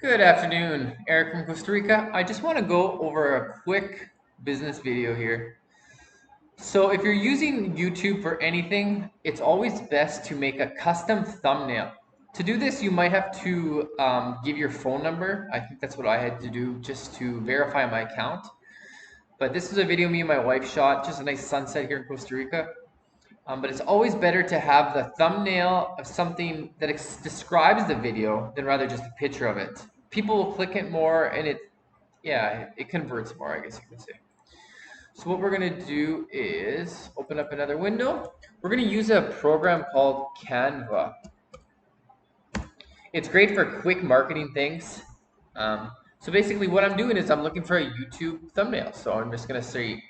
Good afternoon, Eric from Costa Rica. I just want to go over a quick business video here. So if you're using YouTube for anything, it's always best to make a custom thumbnail. To do this, you might have to give your phone number. I think that's what I had to do just to verify my account. But this is a video me and my wife shot, just a nice sunset here in Costa Rica. But it's always better to have the thumbnail of something that describes the video than rather just a picture of it. People will click it more and it converts more, I guess you could say. So what we're gonna do is open up another window. We're gonna use a program called Canva. It's great for quick marketing things. So basically what I'm doing is I'm looking for a YouTube thumbnail. So I'm just gonna say,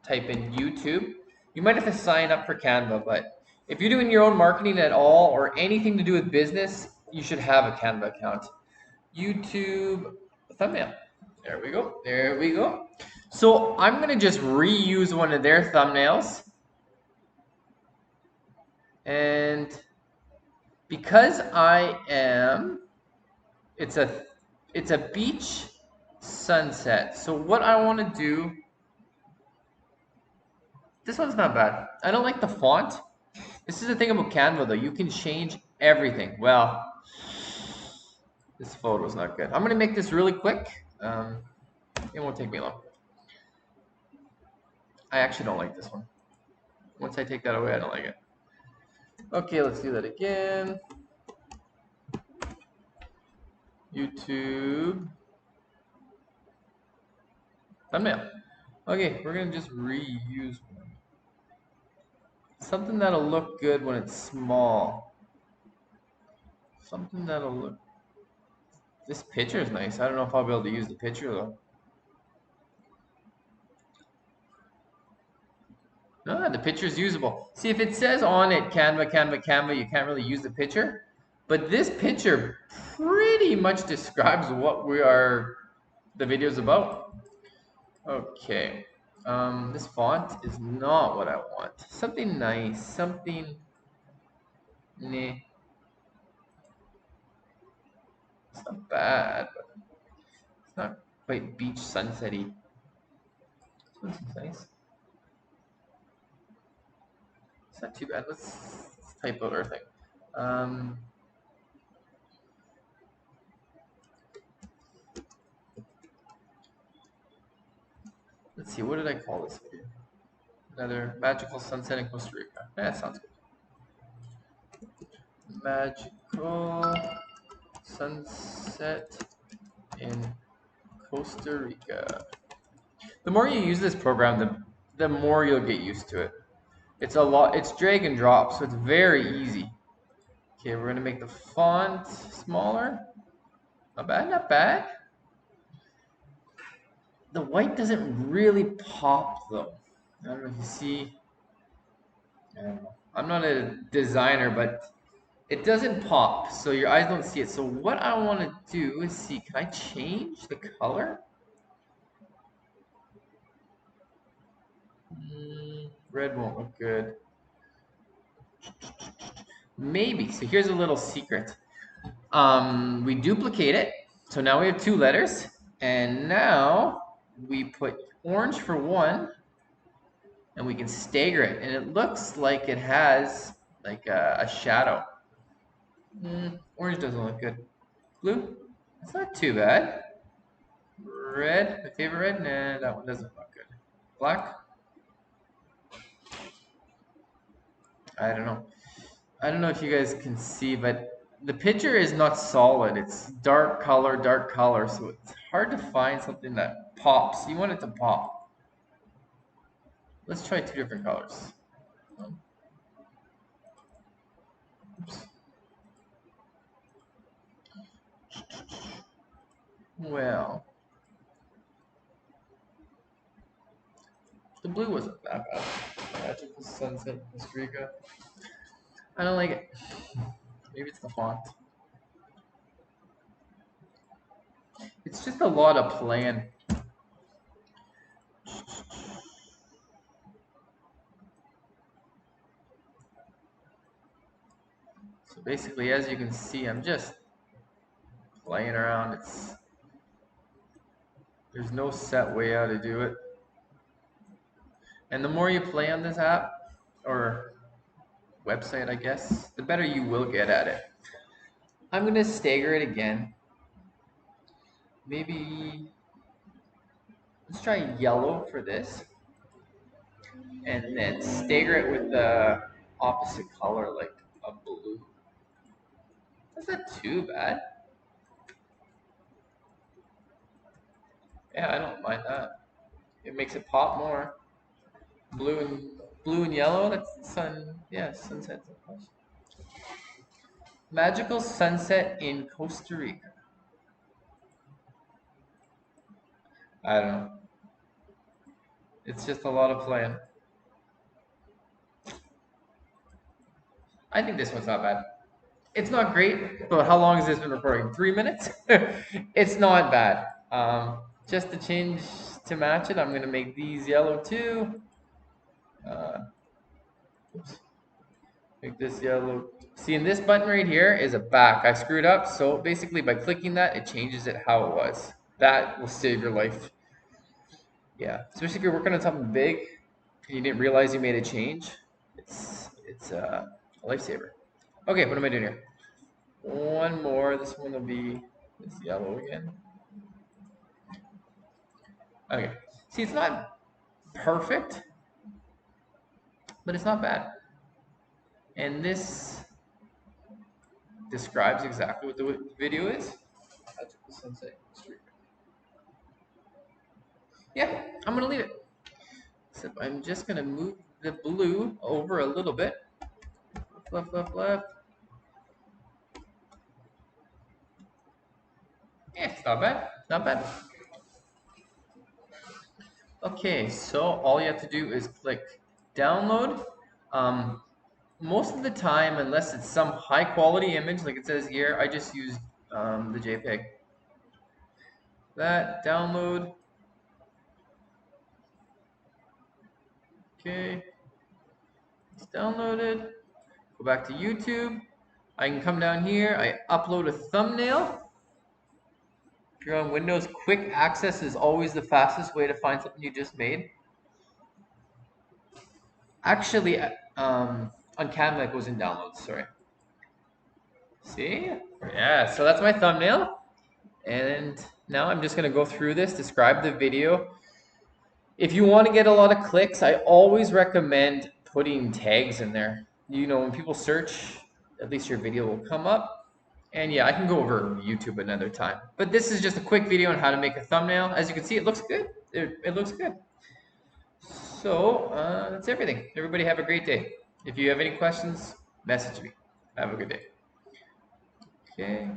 type in YouTube. You might have to sign up for Canva, but if you're doing your own marketing at all or anything to do with business, you should have a Canva account. YouTube thumbnail. There we go. There we go. So I'm going to just reuse one of their thumbnails. And because it's a beach sunset. So what I want to do, this one's not bad. I don't like the font. This is the thing about Canva though. You can change everything. Well, this photo is not good. I'm going to make this really quick. It won't take me long. I actually don't like this one. Once I take that away, I don't like it. Okay, let's do that again. YouTube thumbnail. Okay, we're gonna just reuse one. Something that'll look good when it's small. Something that'll look. This picture is nice. I don't know if I'll be able to use the picture though. No, the picture is usable. See, if it says on it Canva, Canva, Canva, you can't really use the picture. But this picture pretty much describes what the video is about. Okay. This font is not what I want. Something nice, something nah. It's not bad, but it's not quite beach sunsetty. This one's nice. It's not too bad. Let's type out our thing. Let's see, what did I call this video? Another magical sunset in Costa Rica. That sounds good. Magical sunset in Costa Rica. The more you use this program, the more you'll get used to it. It's drag and drop, so it's very easy. Okay, we're gonna make the font smaller. Not bad, not bad. The white doesn't really pop though. I don't know if you see. I don't know. I'm not a designer, but it doesn't pop, so your eyes don't see it. So what I want to do is see, can I change the color? Red won't look good. Maybe. So here's a little secret. We duplicate it. So now we have two letters. And now we put orange for one. And we can stagger it. And it looks like it has like a shadow. Orange doesn't look good. Blue? It's not too bad. Red? My favorite red? Nah, that one doesn't look good. Black? I don't know. I don't know if you guys can see, but the picture is not solid. It's dark color, so it's hard to find something that pops. You want it to pop. Let's try two different colors. Oops. Well, the blue wasn't that bad. Magical sunset in Costa Rica. I don't like it. Maybe it's the font. It's just a lot of plan. So basically, as you can see, I'm just playing around. There's no set way how to do it. And the more you play on this app or website, I guess, the better you will get at it. I'm gonna stagger it again. Maybe let's try yellow for this, and then stagger it with the opposite color, like a blue. That's not too bad. Yeah, I don't mind that. It makes it pop more. Blue and yellow. That's sun. Yeah, sunset. Magical sunset in Costa Rica. I don't know. It's just a lot of playing. I think this one's not bad. It's not great, but how long has this been recording? 3 minutes? It's not bad. Just to change to match it, I'm gonna make these yellow too. Oops. Make this yellow. See, in this button right here is a back. I screwed up, so basically by clicking that, it changes it how it was. That will save your life. Yeah, especially if you're working on something big and you didn't realize you made a change. It's a lifesaver. Okay, what am I doing here? One more. This one will be this yellow again. Okay. See, it's not perfect, but it's not bad. And this describes exactly what the video is. That's the Sunset Street. Yeah, I'm gonna leave it. So I'm just gonna move the blue over a little bit. Left, left, left. Yeah, it's not bad. Not bad. Okay, so all you have to do is click download. Most of the time, unless it's some high quality image, like it says here, I just use the JPEG. That, download. Okay, it's downloaded. Go back to YouTube. I can come down here, I upload a thumbnail. If you're on Windows, quick access is always the fastest way to find something you just made. Actually, on Canva it goes in downloads, sorry. See? Yeah, so that's my thumbnail. And now I'm just gonna go through this, describe the video. If you want to get a lot of clicks, I always recommend putting tags in there. You know, when people search, at least your video will come up. And yeah, I can go over YouTube another time. But this is just a quick video on how to make a thumbnail. As you can see, it looks good. It looks good. So that's everything. Everybody have a great day. If you have any questions, message me. Have a good day. Okay.